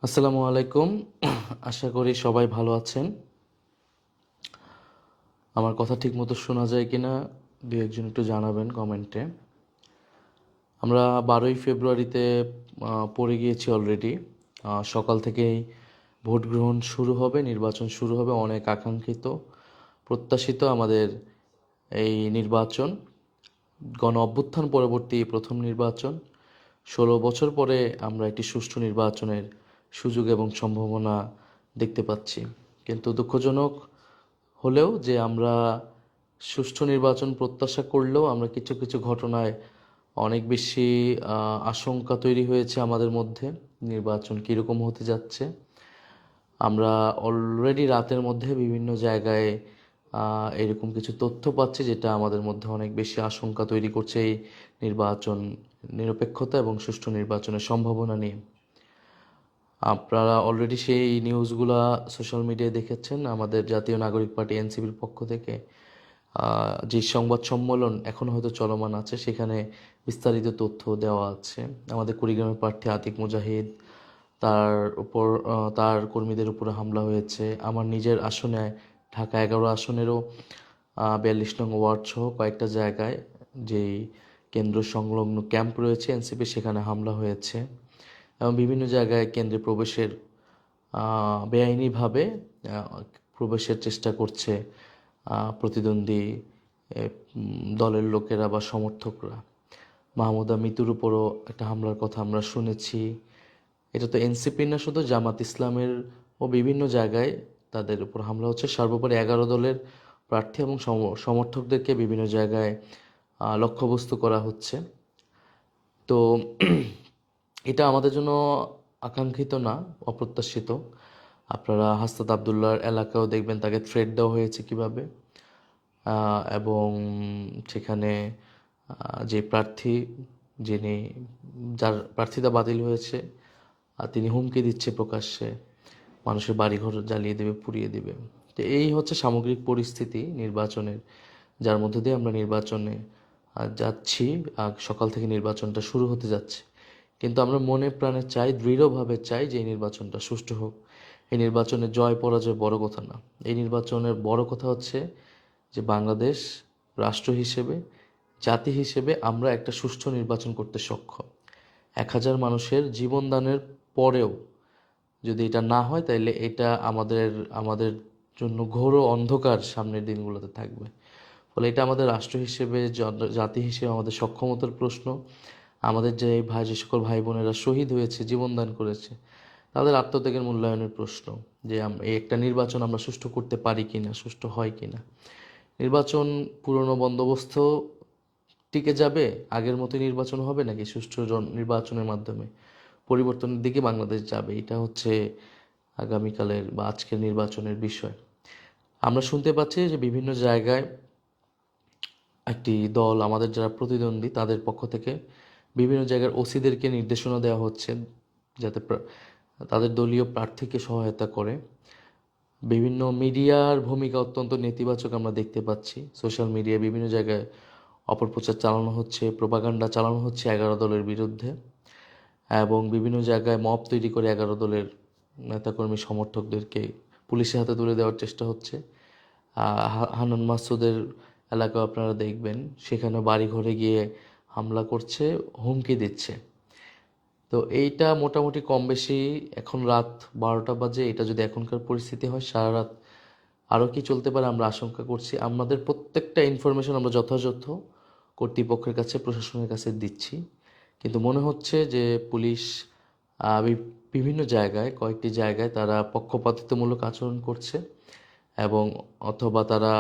আসসালামু আলাইকুম। আশা করি সবাই ভালো আছেন। আমার কথা ঠিক মতো শোনা যায় কিনা দু একজন একটু জানাবেন কমেন্টে। আমরা 12ই ফেব্রুয়ারিতে পড়ে গিয়েছি অলরেডি। সকাল থেকেই ভোট গ্রহণ শুরু হবে, নির্বাচন শুরু হবে। অনেক আকাঙ্ক্ষিত, প্রত্যাশিত আমাদের এই নির্বাচন, গণ অভ্যুত্থান পরবর্তী প্রথম নির্বাচন। 16 বছর পরে আমরা একটি সুষ্ঠু নির্বাচনের সুযোগ এবং সম্ভাবনা দেখতে পাচ্ছি। কিন্তু দুঃখজনক হলেও যে আমরা সুষ্ঠু নির্বাচন প্রত্যাশা করলেও আমরা কিছু কিছু ঘটনায় অনেক বেশি আশঙ্কা তৈরি হয়েছে আমাদের মধ্যে। নির্বাচন কীরকম হতে যাচ্ছে, আমরা অলরেডি রাতের মধ্যে বিভিন্ন জায়গায় এরকম কিছু তথ্য পাচ্ছি যেটা আমাদের মধ্যে অনেক বেশি আশঙ্কা তৈরি করছে এই নির্বাচন নিরপেক্ষতা এবং সুষ্ঠু নির্বাচনের সম্ভাবনা নিয়ে। আপনারা অলরেডি সেই নিউজগুলা সোশ্যাল মিডিয়ায় দেখেছেন। আমাদের জাতীয় নাগরিক পার্টি এনসিপির পক্ষ থেকে যে সংবাদ সম্মেলন এখন হয়তো চলমান আছে, সেখানে বিস্তারিত তথ্য দেওয়া আছে। আমাদের কুড়িগ্রামের প্রার্থী আতিক মুজাহিদ, তার কর্মীদের উপরে হামলা হয়েছে। আমার নিজের আসনে ঢাকা 11 আসনেরও 42 নং ওয়ার্ড সহ কয়েকটা জায়গায় যেই কেন্দ্র সংলগ্ন ক্যাম্প রয়েছে এনসিপি, সেখানে হামলা হয়েছে এবং বিভিন্ন জায়গায় কেন্দ্রে প্রবেশের বেআইনিভাবে প্রবেশের চেষ্টা করছে প্রতিদ্বন্দ্বী দলের লোকেরা বা সমর্থকরা। মাহমুদা মিতুর উপরও একটা হামলার কথা আমরা শুনেছি। এটা তো এনসিপি না, শুধু জামাত ইসলামের ও বিভিন্ন জায়গায় তাদের উপর হামলা হচ্ছে। সর্বোপরি 11 দলের প্রার্থী এবং সমর্থকদেরকে বিভিন্ন জায়গায় লক্ষ্যবস্তু করা হচ্ছে। তো এটা আমাদের জন্য আকাঙ্ক্ষিত না, অপ্রত্যাশিত। আপনারা হাসনাত আবদুল্লাহর এলাকাও দেখবেন তাকে থ্রেট দেওয়া হয়েছে কিভাবে, এবং সেখানে যে প্রার্থী, যিনি যার প্রার্থিতা বাতিল হয়েছে, তিনি হুমকি দিচ্ছে প্রকাশ্যে মানুষের বাড়িঘর জ্বালিয়ে দেবে, পুড়িয়ে দেবে। তো এই হচ্ছে সামগ্রিক পরিস্থিতি নির্বাচনের, যার মধ্যে দিয়ে আমরা নির্বাচনে যাচ্ছি। সকাল থেকে নির্বাচনটা শুরু হতে যাচ্ছে, কিন্তু আমরা মনে প্রাণে চাই, দৃঢ়ভাবে চাই যে এই নির্বাচনটা সুষ্ঠু হোক। এই নির্বাচনে জয় পরাজয় বড় কথা না। এই নির্বাচনের বড় কথা হচ্ছে যে বাংলাদেশ রাষ্ট্র হিসেবে, জাতি হিসেবে আমরা একটা সুষ্ঠু নির্বাচন করতে সক্ষম। 1000 মানুষের জীবনদানের পরেও যদি এটা না হয়, তাহলে এটা আমাদের আমাদের জন্য ঘোর অন্ধকার সামনের দিনগুলোতে থাকবে। ফলে এটা আমাদের রাষ্ট্র হিসেবে, জাতি হিসেবে আমাদের সক্ষমতার প্রশ্ন। আমাদের যে সকল ভাই বোনেরা শহীদ হয়েছে, জীবনদান করেছে, তাদের আত্মত্যাগের মূল্যায়নের প্রশ্ন। যে এই একটা নির্বাচন আমরা সুষ্ঠু করতে পারি কিনা, সুষ্ঠু হয় কিনা। নির্বাচন পুরনো বন্দোবস্ত টিকে যাবে, আগের মতো নির্বাচন হবে, নাকি সুষ্ঠু নির্বাচনের মাধ্যমে পরিবর্তনের দিকে বাংলাদেশ যাবে, এটা হচ্ছে আগামীকালের বা আজকের নির্বাচনের বিষয়। আমরা শুনতে পাচ্ছি যে বিভিন্ন জায়গায় একটি দল, আমাদের যারা প্রতিদ্বন্দ্বী তাদের পক্ষ থেকে বিভিন্ন জায়গার ওসিদেরকে নির্দেশনা দেওয়া হচ্ছে যাতে তাদের দলীয় প্রার্থীকে সহায়তা করে। বিভিন্ন মিডিয়ার ভূমিকা অত্যন্ত নেতিবাচক আমরা দেখতে পাচ্ছি। সোশ্যাল মিডিয়ায় বিভিন্ন জায়গায় অপপ্রচার চালানো হচ্ছে, প্রোপাগান্ডা চালানো হচ্ছে 11 দলের বিরুদ্ধে, এবং বিভিন্ন জায়গায় মব তৈরি করে 11 দলের নেতাকর্মী সমর্থকদেরকে পুলিশের হাতে তুলে দেওয়ার চেষ্টা হচ্ছে। হান্নান মাসুদের এলাকাও আপনারা দেখবেন, সেখানে বাড়ি ঘরে গিয়ে হামলা করছে, হুমকি দিচ্ছে। তো এইটা মোটামুটি কম বেশি, এখন রাত 12টা বাজে, এটা যদি এখনকার পরিস্থিতি হয়, সারা রাত আরও কি চলতে পারে আমরা আশঙ্কা করছি। আমাদের প্রত্যেকটা ইনফরমেশন আমরা যথাযথ কর্তৃপক্ষের কাছে, প্রশাসনের কাছে দিচ্ছি, কিন্তু মনে হচ্ছে যে পুলিশ বিভিন্ন জায়গায়, কয়েকটি জায়গায় তারা পক্ষপাতিত্বমূলক আচরণ করছে, এবং অথবা তারা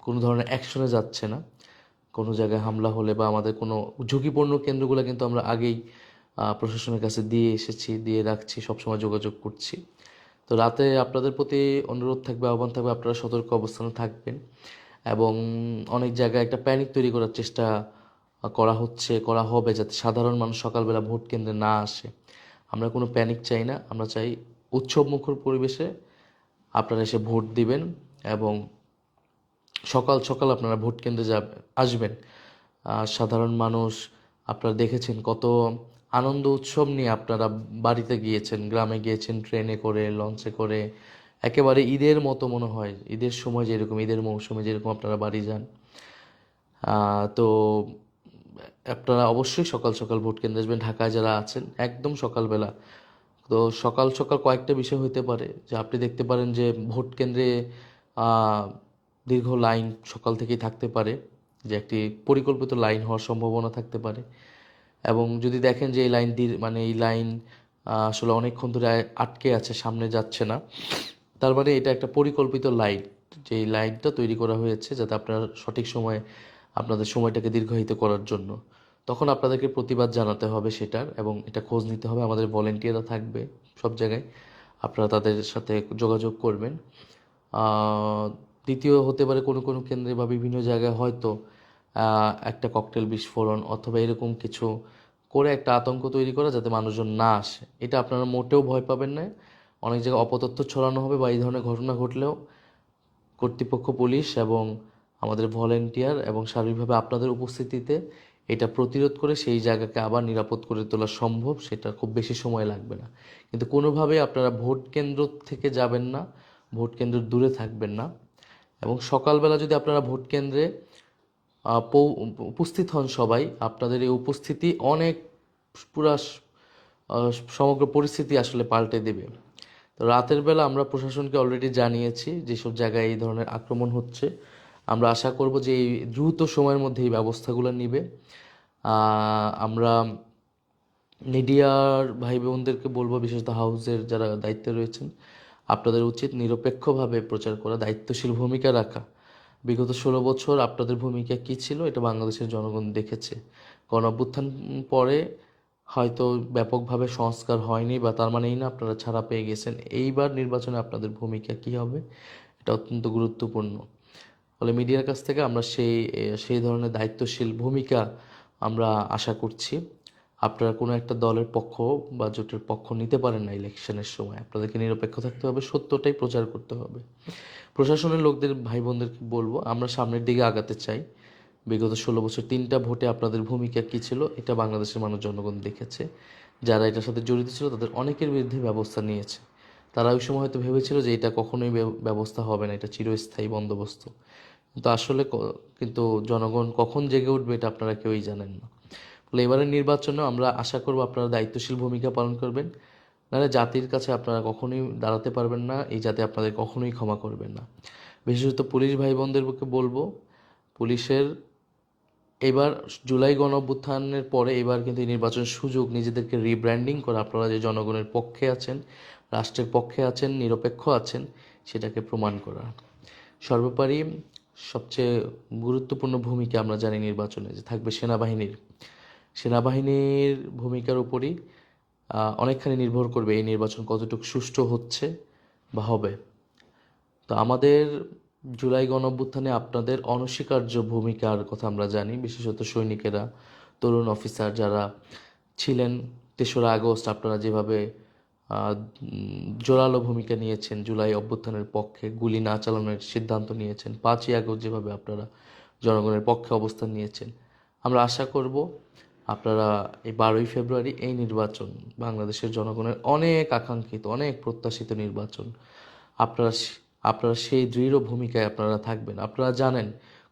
কোনো ধরনের অ্যাকশনে যাচ্ছে না। কোনো জায়গায় হামলা হলে বা আমাদের কোনো ঝুঁকিপূর্ণ কেন্দ্রগুলো কিন্তু আমরা আগেই প্রশাসনের কাছে দিয়ে এসেছি, দিয়ে রাখছি, সবসময় যোগাযোগ করছি। তো রাতে আপনাদের প্রতি অনুরোধ থাকবে, আহ্বান থাকবে, আপনারা সতর্ক অবস্থানে থাকবেন। এবং অনেক জায়গায় একটা প্যানিক তৈরি করার চেষ্টা করা হচ্ছে, করা হবে, যাতে সাধারণ মানুষ সকালবেলা ভোট কেন্দ্রে না আসে। আমরা কোনো প্যানিক চাই না, আমরা চাই উৎসবমুখর পরিবেশে আপনারা এসে ভোট দিবেন, এবং সকাল সকাল আপনারা ভোট কেন্দ্রে আসবেন। সাধারণ মানুষ আপনারা দেখেছেন কত আনন্দ উৎসব নিয়ে আপনারা বাড়িতে গিয়েছেন, গ্রামে গিয়েছেন, ট্রেনে করে, লঞ্চে করে, একেবারে ঈদের মতো মনে হয়, ঈদের সময় যেরকম, ঈদের মৌসুমে যেরকম আপনারা বাড়ি যান। তো আপনারা অবশ্যই সকাল সকাল ভোট কেন্দ্রে আসবেন। ঢাকায় যারা আছেন একদম সকালবেলা, তো সকাল সকাল কয়েকটা বিষয় হতে পারে যে আপনি দেখতে পারেন যে ভোট কেন্দ্রে আহ, দীর্ঘ লাইন সকাল থেকেই থাকতে পারে, যে একটি পরিকল্পিত লাইন হওয়ার সম্ভাবনা থাকতে পারে। এবং যদি দেখেন যে এই লাইন মানে এই লাইন আসলে অনেকক্ষণ ধরে আটকে আছে, সামনে যাচ্ছে না, তার মানে এটা একটা পরিকল্পিত লাইন, যে এই লাইনটা তৈরি করা হয়েছে যাতে আপনার সঠিক সময়ে আপনাদের সময়টাকে দীর্ঘায়িত করার জন্য। তখন আপনাদেরকে প্রতিবাদ জানাতে হবে সেটার, এবং এটা খোঁজ নিতে হবে। আমাদের ভলেন্টিয়াররা থাকবে সব জায়গায়, আপনারা তাদের সাথে যোগাযোগ করবেন। আহ, দ্বিতীয় হতে পারে কোনো কোনো কেন্দ্রে বা বিভিন্ন জায়গায় হয়তো একটা ককটেল বিস্ফোরণ অথবা এরকম কিছু করে একটা আতঙ্ক তৈরি করা যাতে মানুষজন না আসে। এটা আপনারা মোটেও ভয় পাবেন না। অনেক জায়গায় অপতথ্য ছড়ানো হবে বা এই ধরনের ঘটনা ঘটলেও কর্তৃপক্ষ, পুলিশ এবং আমাদের ভলেন্টিয়ার এবং সার্বিকভাবে আপনাদের উপস্থিতিতে এটা প্রতিরোধ করে সেই জায়গাকে আবার নিরাপদ করে তোলা সম্ভব। সেটা খুব বেশি সময় লাগবে না। কিন্তু কোনোভাবেই আপনারা ভোট কেন্দ্র থেকে যাবেন না, ভোট কেন্দ্র দূরে থাকবেন না। এবং সকালবেলা যদি আপনারা ভোট কেন্দ্রে উপস্থিত হন সবাই, আপনাদের এই উপস্থিতি অনেক পুরা সমগ্র পরিস্থিতি আসলে পাল্টে দেবে। তো রাতের বেলা আমরা প্রশাসনকে অলরেডি জানিয়েছি যেসব জায়গায় এই ধরনের আক্রমণ হচ্ছে। আমরা আশা করব যে এই দ্রুত সময়ের মধ্যে এই ব্যবস্থাগুলো নিবে। আমরা মিডিয়ার ভাই বোনদেরকে বলবো, বিশেষত হাউসের যারা দায়িত্বে রয়েছেন, আপনাদের উচিত নিরপেক্ষভাবে প্রচার করা, দায়িত্বশীল ভূমিকা রাখা। বিগত 16 বছর আপনাদের ভূমিকা কী ছিল এটা বাংলাদেশের জনগণ দেখেছে। গণঅভ্যুত্থান পরে হয়তো ব্যাপকভাবে সংস্কার হয়নি, বা তার মানে এই না আপনারা ছাড়া পেয়ে গেছেন। এইবার নির্বাচনে আপনাদের ভূমিকা কী হবে এটা অত্যন্ত গুরুত্বপূর্ণ। ফলে মিডিয়ার কাছ থেকে আমরা সেই ধরনের দায়িত্বশীল ভূমিকা আমরা আশা করছি। আপনারা কোনো একটা দলের পক্ষ বা জোটের পক্ষ নিতে পারেন না ইলেকশনের সময়, আপনাদেরকে নিরপেক্ষ থাকতে হবে, সত্যটাই প্রচার করতে হবে। প্রশাসনের লোকদের ভাই বোনদেরকে বলবো, আমরা সামনের দিকে আগাতে চাই। বিগত 16 বছর 3টা ভোটে আপনাদের ভূমিকা কী ছিল এটা বাংলাদেশের মানুষ জনগণ দেখেছে। যারা এটার সাথে জড়িত ছিল তাদের অনেকের বিরুদ্ধে ব্যবস্থা নিয়েছে। তারা ওই সময় হয়তো ভেবেছিল যে এটা কখনোই ব্যবস্থা হবে না, এটা চিরস্থায়ী বন্দোবস্ত। কিন্তু আসলে কিন্তু জনগণ কখন জেগে উঠবে এটা আপনারা কেউই জানেন না। ফলে এবারের নির্বাচনে আমরা আশা করব আপনারা দায়িত্বশীল ভূমিকা পালন করবেন। নাহলে জাতির কাছে আপনারা কখনোই দাঁড়াতে পারবেন না, এই জাতি আপনাদের কখনোই ক্ষমা করবেন না। বিশেষত পুলিশ ভাই বোনদেরকে বলবো, পুলিশের এবার জুলাই গণঅভ্যুত্থানের পরে এবার কিন্তু এই নির্বাচনের সুযোগ নিজেদেরকে রিব্র্যান্ডিং করে আপনারা যে জনগণের পক্ষে আছেন, রাষ্ট্রের পক্ষে আছেন, নিরপেক্ষ আছেন, সেটাকে প্রমাণ করা। সর্বোপরি সবচেয়ে গুরুত্বপূর্ণ ভূমিকা আমরা জানি নির্বাচনে যে থাকবে সেনাবাহিনীর। সেনাবাহিনীর ভূমিকার উপরই অনেকখানি নির্ভর করবে এই নির্বাচন কতটুকু সুষ্ঠু হচ্ছে বা হবে। তো আমাদের জুলাই গণঅভ্যুত্থানে আপনাদের অনস্বীকার্য ভূমিকার কথা আমরা জানি, বিশেষত সৈনিকেরা, তরুণ অফিসার যারা ছিলেন। 3রা আগস্ট আপনারা যেভাবে জোরালো ভূমিকা নিয়েছেন জুলাই অভ্যুত্থানের পক্ষে, গুলি না চালানোর সিদ্ধান্ত নিয়েছেন, 5ই আগস্ট যেভাবে আপনারা জনগণের পক্ষে অবস্থান নিয়েছেন, আমরা আশা করব আপনারা এই 12ই ফেব্রুয়ারি এই নির্বাচন বাংলাদেশের জনগণের অনেক আকাঙ্ক্ষিত, অনেক প্রত্যাশিত নির্বাচন, আপনারা আপনারা সেই দৃঢ় ভূমিকায় আপনারা থাকবেন। আপনারা জানেন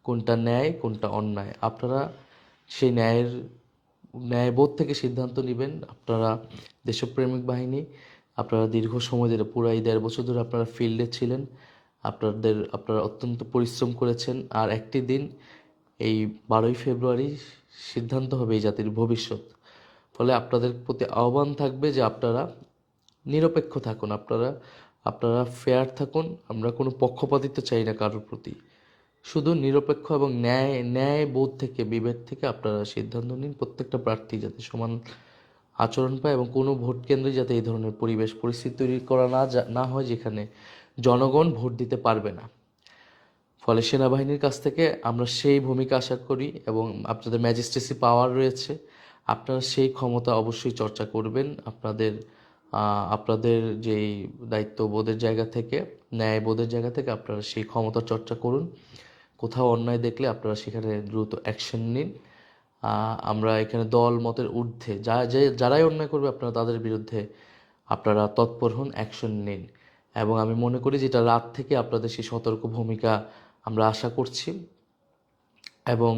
কোনটা ন্যায় কোনটা অন্যায়, আপনারা সেই ন্যায়বোধ থেকে সিদ্ধান্ত নেবেন। আপনারা দেশপ্রেমিক বাহিনী, আপনারা দীর্ঘ সময় ধরে পুরো এই 1.5 বছর ধরে আপনারা ফিল্ডে ছিলেন, আপনারা অত্যন্ত পরিশ্রম করেছেন। আর একটি দিন এই 12ই ফেব্রুয়ারি সিদ্ধান্ত হবে এই জাতির ভবিষ্যৎ। ফলে আপনাদের প্রতি আহ্বান থাকবে যে আপনারা নিরপেক্ষ থাকুন, আপনারা ফেয়ার থাকুন। আমরা কোনো পক্ষপাতিত্ব চাই না কারোর প্রতি, শুধু নিরপেক্ষ এবং ন্যায়বোধ থেকে, বিবেক থেকে আপনারা সিদ্ধান্ত নিন। প্রত্যেকটা প্রার্থী যাতে সমান আচরণ পায় এবং কোনো ভোট কেন্দ্রে যাতে এই ধরনের পরিস্থিতি তৈরি করা না হয় যেখানে জনগণ ভোট দিতে পারবে না। ফলে সেনাবাহিনীর কাছ থেকে আমরা সেই ভূমিকা আশা করি, এবং আপনাদের ম্যাজিস্ট্রেসি পাওয়ার রয়েছে, আপনারা সেই ক্ষমতা অবশ্যই চর্চা করবেন। আপনাদের যেই দায়িত্ববোধের জায়গা থেকে, ন্যায়বোধের জায়গা থেকে আপনারা সেই ক্ষমতা চর্চা করুন। কোথাও অন্যায় দেখলে আপনারা সেখানে দ্রুত অ্যাকশন নিন। আমরা এখানে দল মতের ঊর্ধ্বে যারাই অন্যায় করবে আপনারা তাদের বিরুদ্ধে আপনারা তৎপর হন, অ্যাকশন নিন। এবং আমি মনে করি যেটা রাত থেকে আপনাদের সেই সতর্ক ভূমিকা আমরা আশা করছি। এবং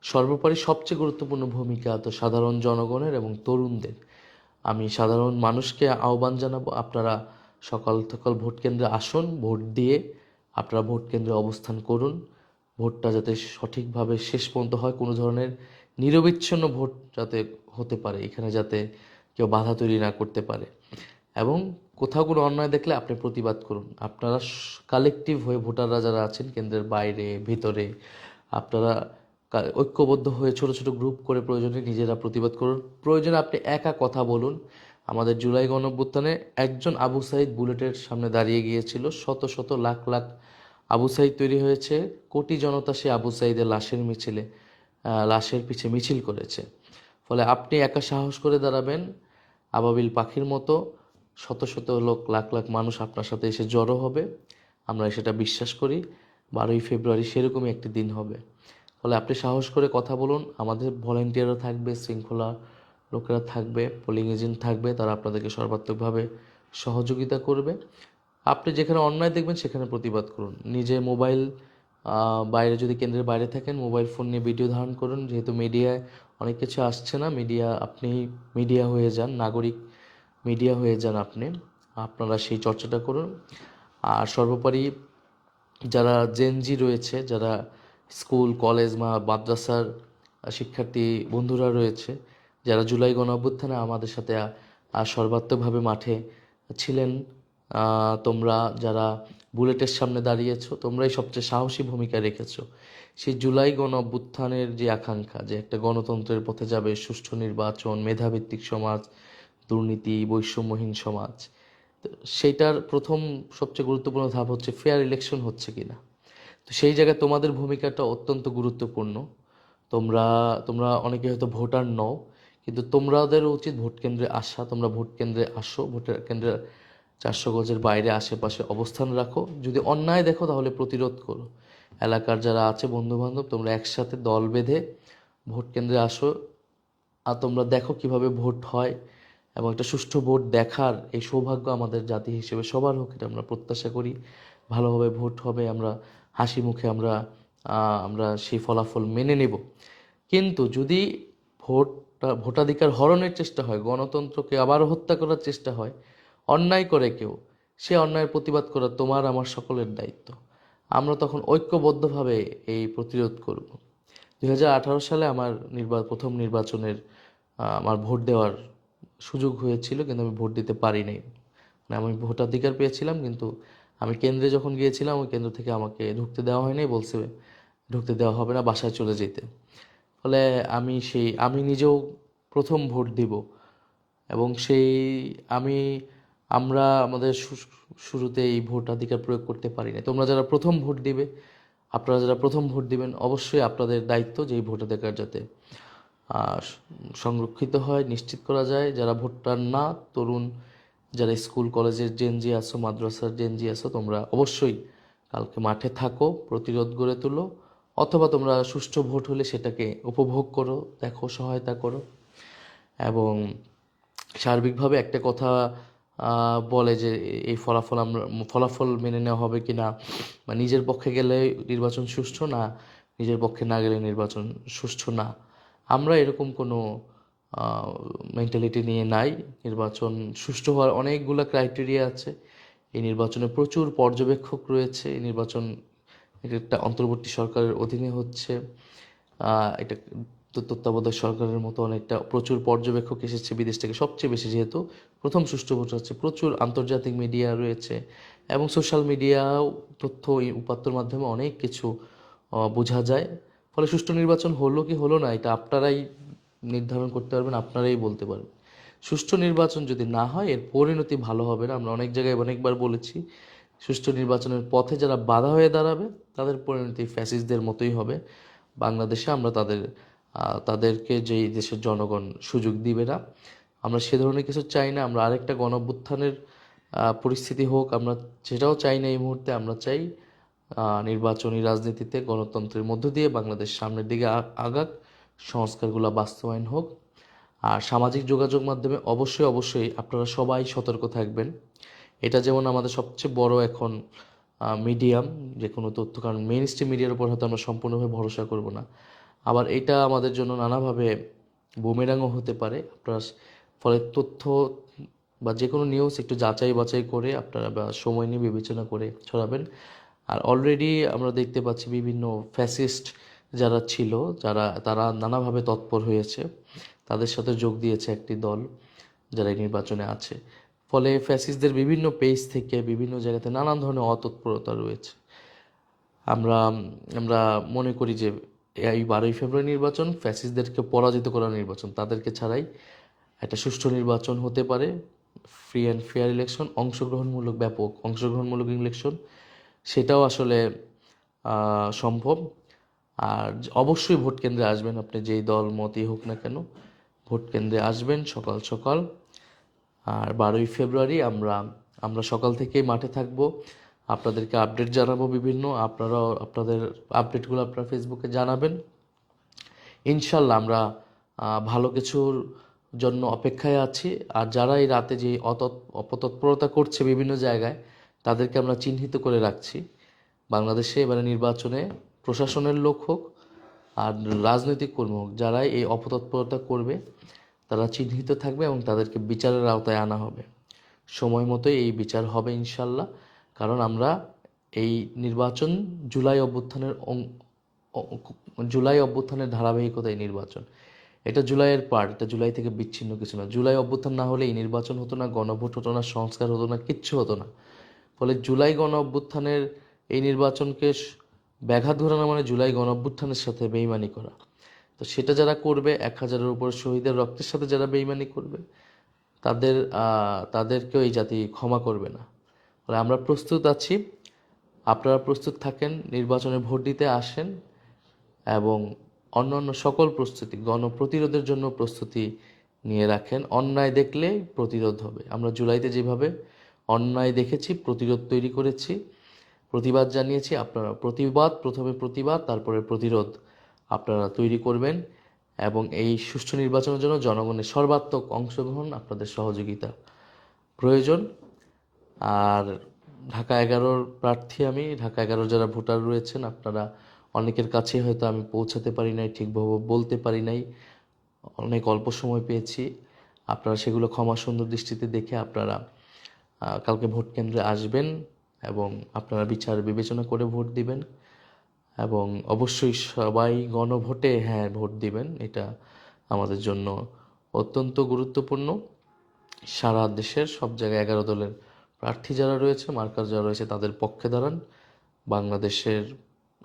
সর্বোপরি সবচেয়ে গুরুত্বপূর্ণ ভূমিকা তো সাধারণ জনগণের এবং তরুণদের। আমি সাধারণ মানুষকে আহ্বান জানাবো, আপনারা সকাল সকাল ভোট কেন্দ্রে আসুন, ভোট দিয়ে আপনারা ভোট কেন্দ্রে অবস্থান করুন। ভোটটা যাতে সঠিকভাবে শেষ পর্যন্ত হয়, কোনো ধরনের নিরবিচ্ছিন্ন ভোট যাতে হতে পারে, এখানে যাতে কেউ বাধা তৈরি না করতে পারে। এবং কোথাও কোনো অন্যায় দেখলে আপনি প্রতিবাদ করুন। আপনারা কালেকটিভ হয়ে ভোটাররা যারা আছেন কেন্দ্রের বাইরে ভিতরে, আপনারা ঐক্যবদ্ধ হয়ে ছোট ছোট গ্রুপ করে প্রয়োজনে নিজেরা প্রতিবাদ করুন। প্রয়োজনে আপনি একা কথা বলুন। আমাদের জুলাই গণঅভ্যুত্থানে একজন আবু সাইদ বুলেটের সামনে দাঁড়িয়ে গিয়েছিল, শত শত লাখ লাখ আবু সাইদ তৈরি হয়েছে, কোটি জনতা সে আবু সাইদের লাশের পিছে মিছিল করেছে। ফলে আপনি একা সাহস করে দাঁড়াবেন, আবাবিল পাখির মতো শত শত লোক, লাখ লাখ মানুষ আপনার সাথে এসে জড়ো হবে। আমরা সেটা বিশ্বাস করি 12ই ফেব্রুয়ারি সেরকমই একটি দিন হবে। ফলে আপনি সাহস করে কথা বলুন। আমাদের ভলেন্টিয়াররা থাকবে, শৃঙ্খলা লোকেরা থাকবে, পোলিং এজেন্ট থাকবে, তারা আপনাদেরকে সর্বাত্মকভাবে সহযোগিতা করবে। আপনি যেখানে অন্যায় দেখবেন সেখানে প্রতিবাদ করুন। নিজে মোবাইল বাইরে, যদি কেন্দ্রের বাইরে থাকেন, মোবাইল ফোন নিয়ে ভিডিও ধারণ করুন। যেহেতু মিডিয়ায় অনেক কিছু আসছে না, আপনি মিডিয়া হয়ে যান, নাগরিক মিডিয়া হয়ে যান আপনি। আপনারা সেই চর্চাটা করুন। আর সর্বোপরি যারা জেনজি রয়েছে, যারা স্কুল কলেজ বা মাদ্রাসার শিক্ষার্থী বন্ধুরা রয়েছে, যারা জুলাই গণঅভ্যুত্থানে আমাদের সাথে সর্বাত্মকভাবে মাঠে ছিলেন, তোমরা যারা বুলেটের সামনে দাঁড়িয়েছো, তোমরাই সবচেয়ে সাহসী ভূমিকা রেখেছো। সেই জুলাই গণঅভ্যুত্থানের যে আকাঙ্ক্ষা, যে একটা গণতন্ত্রের পথে যাবে, সুষ্ঠু নির্বাচন, মেধাভিত্তিক সমাজ, দুর্নীতি বৈষম্যহীন সমাজ, তো সেইটার প্রথম সবচেয়ে গুরুত্বপূর্ণ ধাপ হচ্ছে ফেয়ার ইলেকশন হচ্ছে কিনা। তো সেই জায়গায় তোমাদের ভূমিকাটা অত্যন্ত গুরুত্বপূর্ণ। তোমরা তোমরা অনেকে হয়তো ভোটার নও, কিন্তু তোমাদের উচিত ভোট কেন্দ্রে আসা। তোমরা ভোট কেন্দ্রে আসো, ভোটের কেন্দ্রে 400 গজের বাইরে আশেপাশে অবস্থান রাখো। যদি অন্যায় দেখো তাহলে প্রতিরোধ করো। এলাকার যারা আছে বন্ধু বান্ধব, তোমরা একসাথে দল বেঁধে ভোট কেন্দ্রে আসো। আর তোমরা দেখো কিভাবে ভোট হয়, এবং একটা সুষ্ঠু ভোট দেখার এই সৌভাগ্য আমাদের জাতি হিসেবে সবার হোক, এটা আমরা প্রত্যাশা করি। ভালোভাবে ভোট হবে, আমরা হাসি মুখে আমরা সেই ফলাফল মেনে নেব। কিন্তু যদি ভোটাধিকার হরণের চেষ্টা হয়, গণতন্ত্রকে আবারও হত্যা করার চেষ্টা হয়, অন্যায় করে কেউ, সে অন্যায়ের প্রতিবাদ করা তোমার আমার সকলের দায়িত্ব। আমরা তখন ঐক্যবদ্ধভাবে এই প্রতিরোধ করব। 2018 সালে আমার প্রথম নির্বাচনের আমার ভোট দেওয়ার সুযোগ হয়েছিল, কিন্তু আমি ভোট দিতে পারি নাই। মানে আমি ভোটাধিকার পেয়েছিলাম, কিন্তু আমি কেন্দ্রে যখন গিয়েছিলাম ওই কেন্দ্র থেকে আমাকে ঢুকতে দেওয়া হয়নি, বলছে ঢুকতে দেওয়া হবে না, বাসায় চলে যেতে। ফলে আমি নিজেও প্রথম ভোট দিব, এবং আমি আমরা আমাদের শুরুতে এই ভোটাধিকার প্রয়োগ করতে পারি না। তোমরা যারা প্রথম ভোট দিবে, আপনারা যারা প্রথম ভোট দিবেন, অবশ্যই আপনাদের দায়িত্ব যে এই ভোটাধিকার যাতে সংরক্ষিত হয়, নিশ্চিত করা যায়। যারা ভোটার না, তরুণ যারা স্কুল কলেজের জেনজি আসো, মাদ্রাসার জেনজি আসো, তোমরা অবশ্যই কালকে মাঠে থাকো, প্রতিরোধ গড়ে তুলো। অথবা তোমরা সুষ্ঠু ভোট হলে সেটাকে উপভোগ করো, দেখো, সহায়তা করো। এবং সার্বিকভাবে একটা কথা বলে যে এই ফলাফল মেনে নেওয়া হবে কি না, বা নিজের পক্ষে গেলে নির্বাচন সুষ্ঠু না, নিজের পক্ষে না গেলে নির্বাচন সুষ্ঠু না। আমরা এরকম কোনো মেন্টালিটি নিয়ে নাই। নির্বাচন সুষ্ঠু হওয়ার অনেকগুলো ক্রাইটেরিয়া আছে। এই নির্বাচনে প্রচুর পর্যবেক্ষক রয়েছে। এই নির্বাচন একটা অন্তর্বর্তী সরকারের অধীনে হচ্ছে। এটা তত্ত্বাবধায়ক সরকারের মতো অনেকটা প্রচুর পর্যবেক্ষক এসেছে বিদেশ থেকে, সবচেয়ে বেশি, যেহেতু প্রথম সুষ্ঠু ভোট হচ্ছে। প্রচুর আন্তর্জাতিক মিডিয়া রয়েছে, এবং সোশ্যাল মিডিয়াও তথ্য উপাত্তর মাধ্যমে অনেক কিছু বোঝা যায়। ফলে সুষ্ঠু নির্বাচন হলো কি হলো না, এটা আপনারাই নির্ধারণ করতে পারবেন, আপনারাই বলতে পারবেন। সুষ্ঠু নির্বাচন যদি না হয়, এর পরিণতি ভালো হবে না। আমরা অনেক জায়গায় অনেকবার বলেছি, সুষ্ঠু নির্বাচনের পথে যারা বাধা হয়ে দাঁড়াবে তাদের পরিণতি ফ্যাসিস্টদের মতোই হবে। বাংলাদেশে আমরা তাদেরকে যেই দেশের জনগণ সুযোগ দিবে না, আমরা সে ধরনের কিছু চাই না। আমরা আরেকটা গণঅভ্যুত্থানের পরিস্থিতি হোক, আমরা সেটাও চাই না এই মুহূর্তে। আমরা চাই নির্বাচনী রাজনীতিতে গণতন্ত্রের মধ্য দিয়ে বাংলাদেশ সামনের দিকে আগাক, সংস্কারগুলো বাস্তবায়ন হোক। আর সামাজিক যোগাযোগ মাধ্যমে অবশ্যই আপনারা সবাই সতর্ক থাকবেন। এটা যেমন আমাদের সবচেয়ে বড় এখন মিডিয়াম যে কোনো তথ্য, কারণ মেইন স্ট্রিম মিডিয়ার উপর হয়তো আমরা সম্পূর্ণভাবে ভরসা করব না। আবার এটা আমাদের জন্য নানাভাবে বুমেরাংও হতে পারে। আপনারা ফলে তথ্য বা যে কোনো নিউজ একটু যাচাই বাছাই করে আপনারা বা সময় নিয়ে বিবেচনা করে ছড়াবেন। আর অলরেডি আমরা দেখতে পাচ্ছি বিভিন্ন ফ্যাসিস্ট যারা ছিল, তারা নানাভাবে তৎপর হয়েছে, তাদের সাথে যোগ দিয়েছে একটি দল যারা এই নির্বাচনে আছে। ফলে ফ্যাসিস্টদের বিভিন্ন পেজ থেকে বিভিন্ন জায়গাতে নানান ধরনের অতৎপরতা রয়েছে। আমরা আমরা মনে করি যে এই 12ই ফেব্রুয়ারি নির্বাচন ফ্যাসিস্টদেরকে পরাজিত করার নির্বাচন, তাদেরকে ছাড়াই একটা সুষ্ঠু নির্বাচন হতে পারে, ফ্রি অ্যান্ড ফেয়ার ইলেকশন, অংশগ্রহণমূলক, ব্যাপক অংশগ্রহণমূলক ইলেকশন, সেটাও আসলে সম্ভব। আর অবশ্যই ভোট কেন্দ্রে আসবেন, আপনি যেই দল মতই হোক না কেন, ভোট কেন্দ্রে আসবেন সকাল সকাল। আর 12ই ফেব্রুয়ারি আমরা সকাল থেকেই মাঠে থাকব, আপনাদেরকে আপডেট জানাবো বিভিন্ন, আপনারাও আপনাদের আপডেটগুলো আপনারা ফেসবুকে জানাবেন। ইনশাল্লাহ আমরা ভালো কিছুর জন্য অপেক্ষায় আছি। আর যারা এই রাতে যে অপতৎপরতা করছে বিভিন্ন জায়গায়, তাদেরকে আমরা চিহ্নিত করে রাখছি। বাংলাদেশে এবারে নির্বাচনে প্রশাসনের লোক হোক আর রাজনৈতিক কর্মী হোক, যারাই এই অপতৎপরতা করবে তারা চিহ্নিত থাকবে এবং তাদেরকে বিচারের আওতায় আনা হবে। সময় মতোই এই বিচার হবে ইনশাল্লাহ। কারণ আমরা এই নির্বাচন জুলাই অভ্যুত্থানের ধারাবাহিকতায় নির্বাচন, এটা জুলাইয়ের পার্ট, এটা জুলাই থেকে বিচ্ছিন্ন কিছু না। জুলাই অভ্যুত্থান না হলে এই নির্বাচন হতো না, গণভোট হতো না, সংস্কার হতো না, কিচ্ছু হতো না। ফলে জুলাই গণ অভ্যুত্থানের এই নির্বাচনকে ব্যাঘাত ঘটানো মানে জুলাই গণ অভ্যুত্থানের সাথে বেইমানি করা। তো সেটা যারা করবে, 1000-এর উপর শহীদের রক্তের সাথে যারা বেইমানি করবে, তাদেরকেও এই জাতি ক্ষমা করবে না। ফলে আমরা প্রস্তুত আছি, আপনারা প্রস্তুত থাকেন, নির্বাচনে ভোট দিতে আসেন এবং অন্যান্য সকল প্রস্তুতি, গণপ্রতিরোধের জন্য প্রস্তুতি নিয়ে রাখেন। অন্যায় দেখলে প্রতিরোধ হবে। আমরা জুলাইতে যেভাবে অন্যায় দেখেছি, প্রতিরোধ তৈরি করেছি, প্রতিবাদ জানিয়েছি, আপনারা প্রথমে প্রতিবাদ তারপরে প্রতিরোধ আপনারা তৈরি করবেন। এবং এই সুষ্ঠু নির্বাচনের জন্য জনগণের সর্বাত্মক অংশগ্রহণ, আপনাদের সহযোগিতা প্রয়োজন। আর ঢাকা 11-র প্রার্থী আমি, ঢাকা 11 যারা ভোটার রয়েছেন, আপনারা অনেকের কাছে হয়তো আমি পৌঁছাতে পারি নাই, ঠিকভাবে বলতে পারি নাই, অনেক অল্প সময় পেয়েছি। আপনারা সেগুলো ক্ষমা সুন্দর দৃষ্টিতে দেখে আপনারা কালকে ভোট কেন্দ্রে আসবেন এবং আপনারা বিচার বিবেচনা করে ভোট দিবেন। এবং অবশ্যই সবাই গণভোটে হ্যাঁ ভোট দিবেন, এটা আমাদের জন্য অত্যন্ত গুরুত্বপূর্ণ। সারা দেশের সব জায়গায় 11 দলের প্রার্থী যারা রয়েছে, মার্কার যারা রয়েছে, তাদের পক্ষে দাঁড়ান। বাংলাদেশের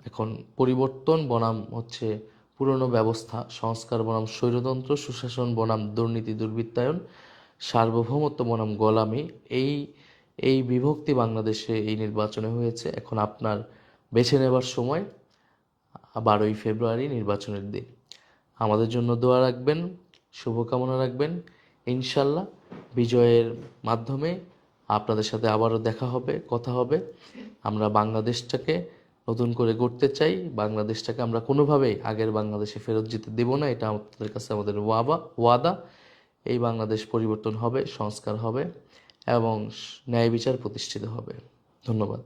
এখন পরিবর্তন বনাম হচ্ছে পুরনো ব্যবস্থা, সংস্কার বনাম স্বৈরতন্ত্র, সুশাসন বনাম দুর্নীতি দুর্বৃত্তায়ন, সার্বভৌমত্ব বনাম গোলামি, এই বিভক্তি বাংলাদেশে এই নির্বাচনে হয়েছে। এখন আপনার বেছে নেবার সময়। 12ই ফেব্রুয়ারি নির্বাচনের দিন আমাদের জন্য দোয়া রাখবেন, শুভকামনা রাখবেন। ইনশাল্লাহ বিজয়ের মাধ্যমে আপনাদের সাথে আবারও দেখা হবে, কথা হবে। আমরা বাংলাদেশটাকে নতুন করে গড়তে চাই। বাংলাদেশটাকে আমরা কোনোভাবেই আগের বাংলাদেশে ফেরত যেতে দেব না, এটা আপনাদের কাছে আমাদের ওয়াদা। এই বাংলাদেশ পরিবর্তন হবে, সংস্কার হবে এবং ন্যায় বিচার প্রতিষ্ঠিত হবে। ধন্যবাদ।